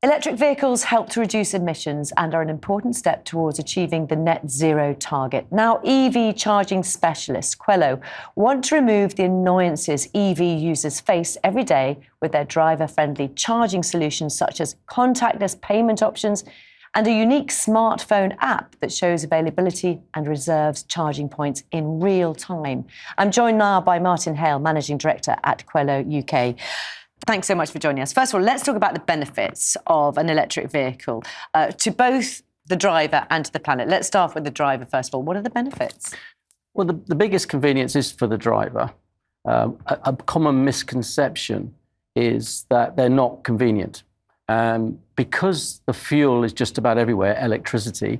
Electric vehicles help to reduce emissions and are an important step towards achieving the net zero target. Now, EV charging specialists, Qwello, want to remove the annoyances EV users face every day with their driver-friendly charging solutions such as contactless payment options and a unique smartphone app that shows availability and reserves charging points in real time. I'm joined now by Martin Hale, Managing Director at Qwello UK. Thanks so much for joining us. First of all, let's talk about the benefits of an electric vehicle to both the driver and to the planet. Let's start with the driver, first of all. What are the benefits? Well, the biggest convenience is for the driver. A common misconception is that they're not convenient. Because the fuel is just about everywhere, electricity,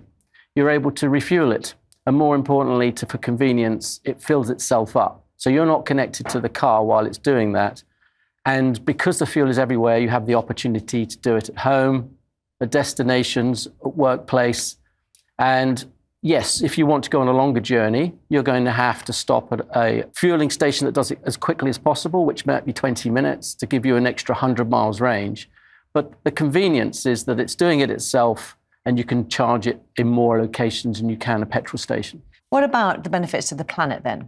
you're able to refuel it. And more importantly, for convenience, it fills itself up. So you're not connected to the car while it's doing that. And because the fuel is everywhere, you have the opportunity to do it at home, at destinations, at workplace. And yes, if you want to go on a longer journey, you're going to have to stop at a fueling station that does it as quickly as possible, which might be 20 minutes to give you an extra 100 miles range. But the convenience is that it's doing it itself and you can charge it in more locations than you can a petrol station. What about the benefits to the planet then?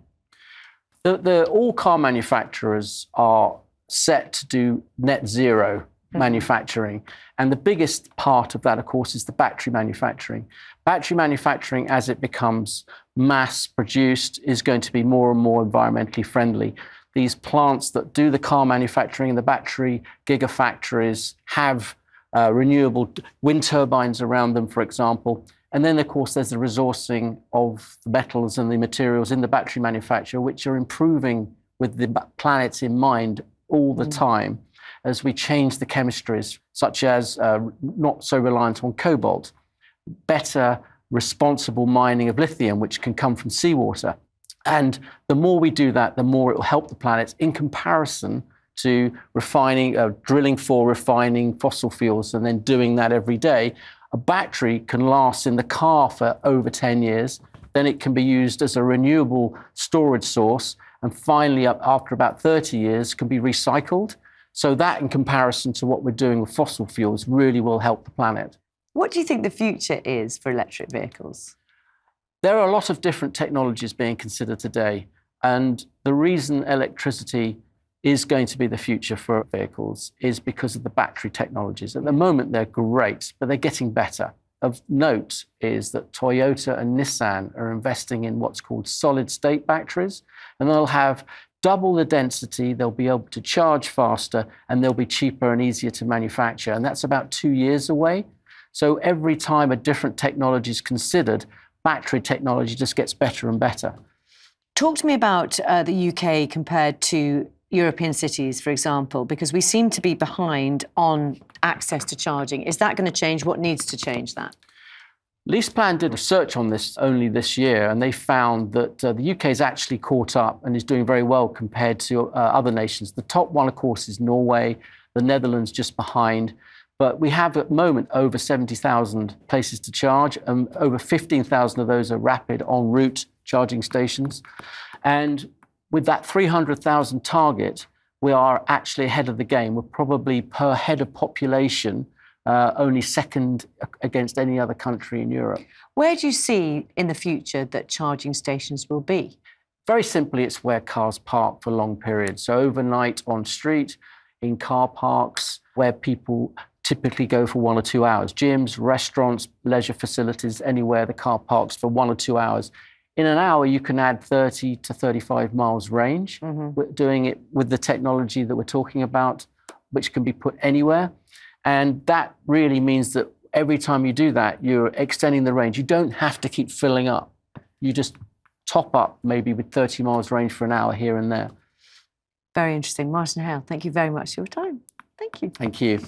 All car manufacturers are set to do net zero manufacturing. And the biggest part of that, of course, is the battery manufacturing. Battery manufacturing, as it becomes mass produced, is going to be more and more environmentally friendly. These plants that do the car manufacturing and the battery gigafactories have renewable wind turbines around them, for example. And then, of course, there's the resourcing of the metals and the materials in the battery manufacture, which are improving with the planet in mind all the time as we change the chemistries, such as not so reliant on cobalt, better responsible mining of lithium, which can come from seawater. And the more we do that, the more it will help the planet in comparison to drilling for refining fossil fuels and then doing that every day. A battery can last in the car for over 10 years. Then it can be used as a renewable storage source. And finally, after about 30 years, can be recycled. So that, in comparison to what we're doing with fossil fuels, really will help the planet. What do you think the future is for electric vehicles? There are a lot of different technologies being considered today. And the reason electricity is going to be the future for vehicles is because of the battery technologies. At the moment, they're great, but they're getting better. Of note is that Toyota and Nissan are investing in what's called solid-state batteries, and they'll have double the density, they'll be able to charge faster, and they'll be cheaper and easier to manufacture. And that's about 2 years away. So every time a different technology is considered, battery technology just gets better and better. Talk to me about the UK compared to European cities, for example, because we seem to be behind on access to charging. Is that going to change? What needs to change that? LeasePlan did a search on this only this year, and they found that the UK is actually caught up and is doing very well compared to other nations. The top one, of course, is Norway, the Netherlands just behind. But we have at the moment over 70,000 places to charge, and over 15,000 of those are rapid en route charging stations. And with that 300,000 target, we are actually ahead of the game. We're probably per head of population only second against any other country in Europe. Where do you see in the future that charging stations will be? Very simply, it's where cars park for long periods. So overnight on street, in car parks, where people typically go for 1 or 2 hours. Gyms, restaurants, leisure facilities, anywhere the car parks for 1 or 2 hours. In an hour, you can add 30 to 35 miles range. We're doing it with the technology that we're talking about, which can be put anywhere. And that really means that every time you do that, you're extending the range. You don't have to keep filling up. You just top up maybe with 30 miles range for an hour here and there. Very interesting. Martin Hale, thank you very much for your time. Thank you. Thank you.